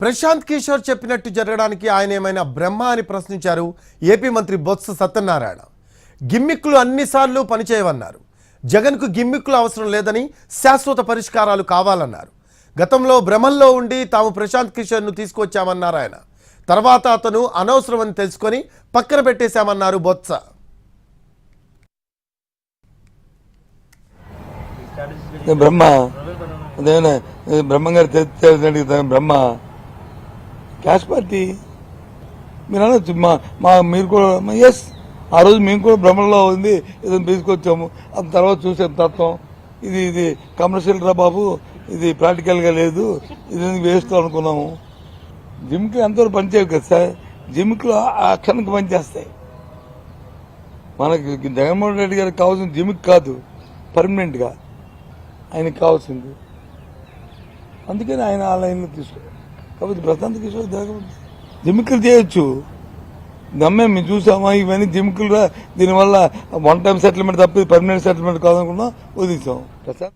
ప్రశాంత్ కిషోర్ చెప్పినట్టు జరగడానికి ఆయన ఏమైనా బ్రహ్మ అని ప్రశ్నించారు ఏపీ మంత్రి బొత్స సత్యనారాయణ. గిమ్మిక్లు అన్నిసార్లు పనిచేయవన్నారు. జగన్కు గిమ్మిక్లు అవసరం లేదని శాశ్వత పరిష్కారాలు కావాలన్నారు. గతంలో భ్రమల్లో ఉండి తాము ప్రశాంత్ కిషోర్ను తీసుకొచ్చామన్నారు ఆయన. తర్వాత అతను అనవసరమని తెలుసుకొని పక్కన పెట్టేశామన్నారు బొత్స. బ్రహ్మ అదేనా బ్రహ్మంగారు బ్రహ్మ క్యాష్ పార్టీ మీరు అనొచ్చు. మీరు కూడా ఎస్ ఆ రోజు మేము కూడా భ్రమలో ఉంది ఏదైనా తీసుకొచ్చాము. ఆ తర్వాత చూసాం తత్వం ఇది కమర్షియల్ రా బాబు, ఇది ప్రాక్టికల్గా లేదు, ఇది వేస్తూ అనుకున్నాము. జిమ్కి అంతవరకు పనిచేయవు కదా సార్. జిమ్కి ఆ క్షణంకి పనిచేస్తాయి. మనకి జగన్మోహన్ రెడ్డి గారికి కావాల్సిన జిమ్కి కాదు, పర్మనెంట్గా ఆయనకి కావాల్సింది. అందుకని ఆయన ఆ లైన్లో తీసుకున్నాం. కాబట్టి ప్రశాంత్ కిషోర్ జిమ్మికలు చేయొచ్చు. నమ్మే మేము చూసామా ఇవన్నీ జిమ్మికలు దీనివల్ల వన్ టైం సెటిల్మెంట్ తప్పి పర్మనెంట్ సెటిల్మెంట్ కాదనుకున్నా వదిలేసాం. ప్రశాంత్